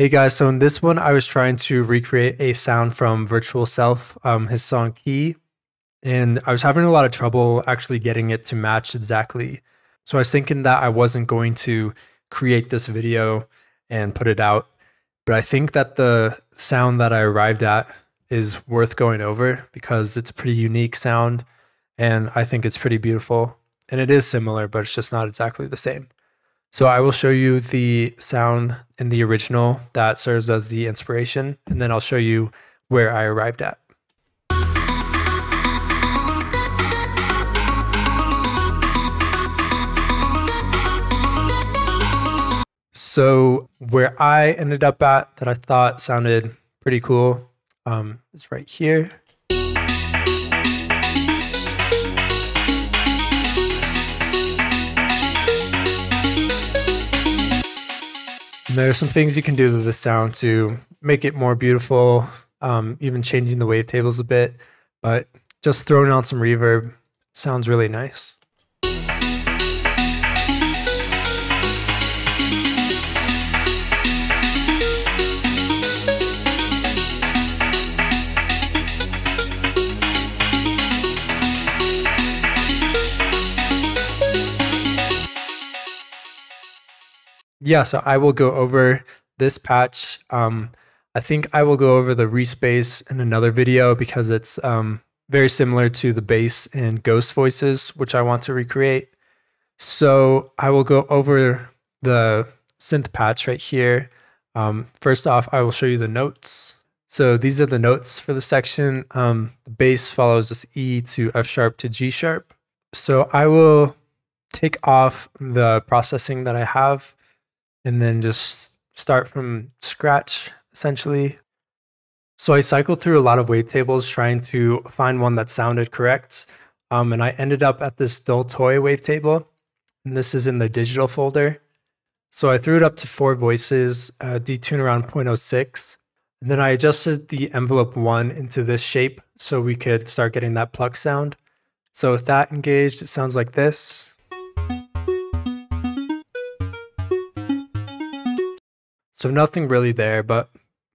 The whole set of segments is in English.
Hey guys, so in this one, I was trying to recreate a sound from Virtual Self, his song Key, and I was having a lot of trouble actually getting it to match exactly. So I was thinking that I wasn't going to create this video and put it out, but I think that the sound that I arrived at is worth going over because it's a pretty unique sound and I think it's pretty beautiful. And it is similar, but it's just not exactly the same. So I will show you the sound in the original that serves as the inspiration, and then I'll show you where I arrived at. So where I ended up at that I thought sounded pretty cool is right here. And there are some things you can do to the sound to make it more beautiful, even changing the wavetables a bit, but just throwing on some reverb sounds really nice. Yeah, so I will go over this patch. I think I will go over the respace in another video because it's very similar to the bass and ghost voices, which I want to recreate. So I will go over the synth patch right here. First off, I will show you the notes. So these are the notes for the section. The bass follows this E to F sharp to G sharp. So I will take off the processing that I have and then just start from scratch, essentially. So I cycled through a lot of wavetables trying to find one that sounded correct. And I ended up at this dull toy wavetable, and this is in the digital folder. So I threw it up to 4 voices, detune around 0.06. And then I adjusted the envelope 1 into this shape so we could start getting that pluck sound. So with that engaged, it sounds like this. So nothing really there, but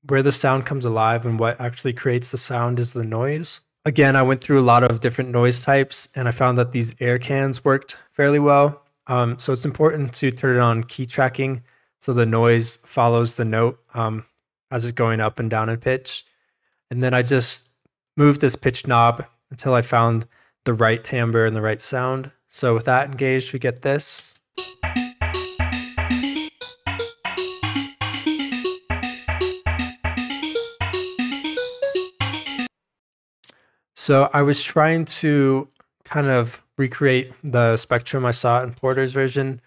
where the sound comes alive and what actually creates the sound is the noise. Again, I went through a lot of different noise types and I found that these air cans worked fairly well. So it's important to turn it on key tracking so the noise follows the note as it's going up and down in pitch. And then I just moved this pitch knob until I found the right timbre and the right sound. So with that engaged, we get this. So I was trying to kind of recreate the spectrum I saw in Porter's version.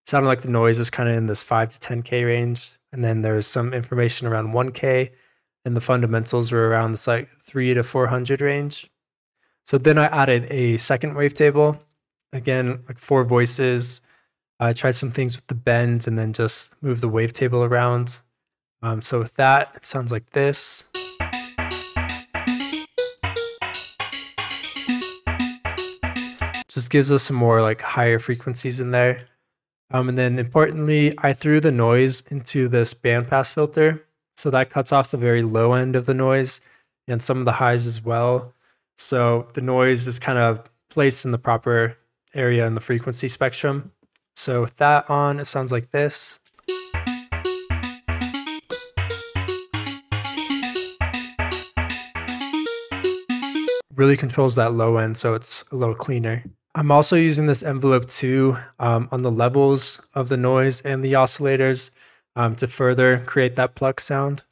It sounded like the noise is kind of in this 5 to 10K range. And then there's some information around 1K and the fundamentals were around this like 3 to 400 range. So then I added a second wavetable. Again, like 4 voices. I tried some things with the bends and then just moved the wavetable around. So with that, it sounds like this. Just gives us some more like higher frequencies in there. And then importantly, I threw the noise into this bandpass filter. So that cuts off the very low end of the noise and some of the highs as well. So the noise is kind of placed in the proper area in the frequency spectrum. So with that on, it sounds like this. Really controls that low end, so it's a little cleaner. I'm also using this envelope 2 on the levels of the noise and the oscillators to further create that pluck sound.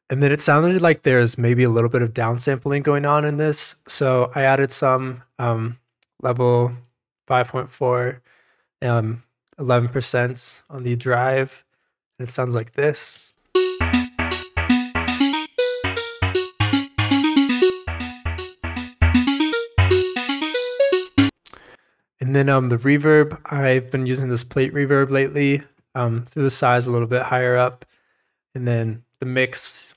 And then it sounded like there's maybe a little bit of downsampling going on in this. So I added some level 5.4, 11% on the drive. And it sounds like this. And then the reverb, I've been using this plate reverb lately, through the size a little bit higher up. And then the mix,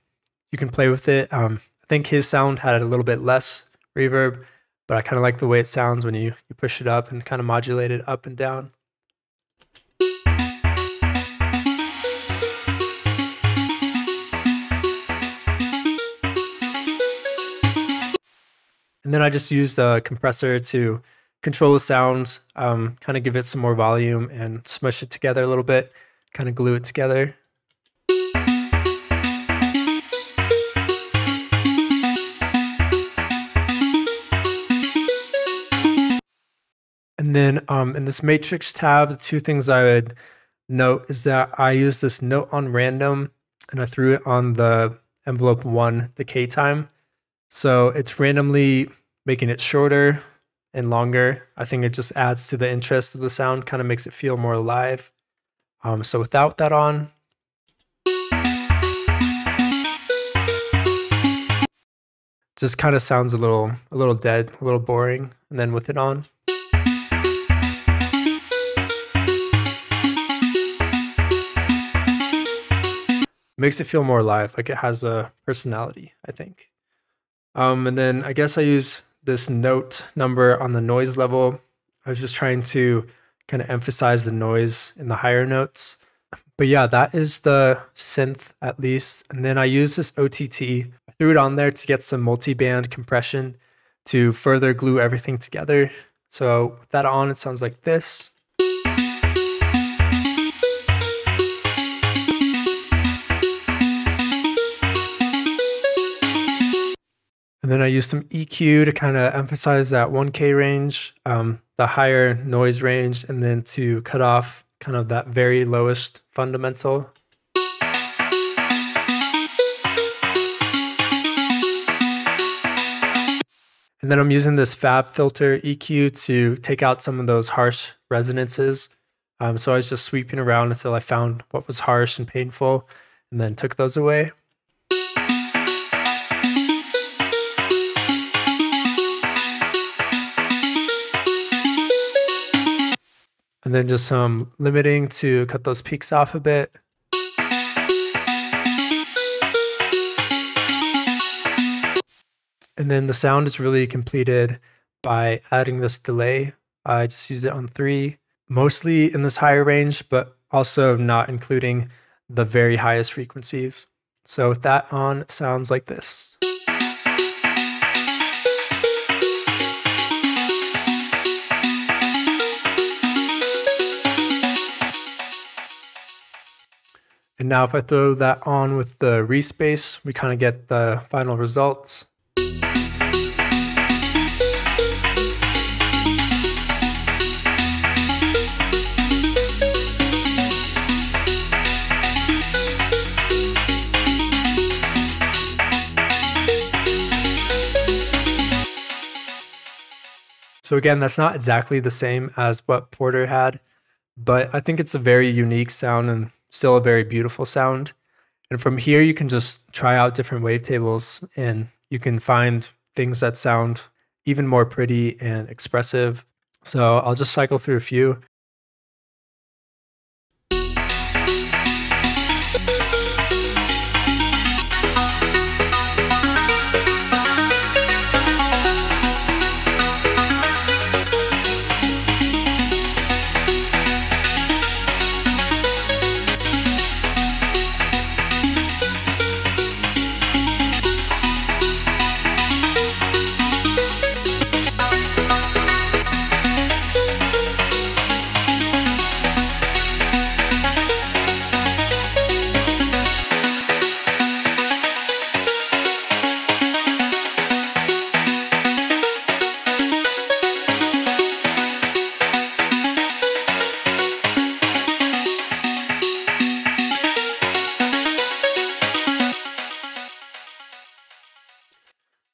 you can play with it. I think his sound had a little bit less reverb, but I kind of like the way it sounds when you push it up and kind of modulate it up and down. And then I just used a compressor to control the sound, kind of give it some more volume and smush it together a little bit, kind of glue it together. And then in this matrix tab, the two things I would note is that I use this note on random and I threw it on the envelope 1 decay time. So it's randomly making it shorter and longer. I think it just adds to the interest of the sound, kind of makes it feel more alive. So without that on, just kind of sounds a little dead, a little boring. And then with it on, makes it feel more alive, like it has a personality, I think. And then I guess I use this note number on the noise level. I was just trying to kind of emphasize the noise in the higher notes. But yeah, that is the synth at least. And then I use this OTT. I threw it on there to get some multi-band compression to further glue everything together. So with that on, it sounds like this. And then I used some EQ to kind of emphasize that 1K range, the higher noise range, and then to cut off kind of that very lowest fundamental. And then I'm using this Fab filter EQ to take out some of those harsh resonances. So I was just sweeping around until I found what was harsh and painful, and then took those away. And then just some limiting to cut those peaks off a bit. And then the sound is really completed by adding this delay. I just used it on 3, mostly in this higher range, but also not including the very highest frequencies. So with that on, it sounds like this. And now if I throw that on with the respace, we kind of get the final results. So again, that's not exactly the same as what Porter had, but I think it's a very unique sound and still a very beautiful sound. And from here, you can just try out different wavetables and you can find things that sound even more pretty and expressive. So I'll just cycle through a few.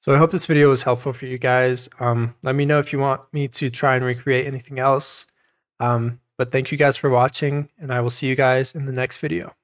So I hope this video was helpful for you guys. Let me know if you want me to try and recreate anything else. But thank you guys for watching, and I will see you guys in the next video.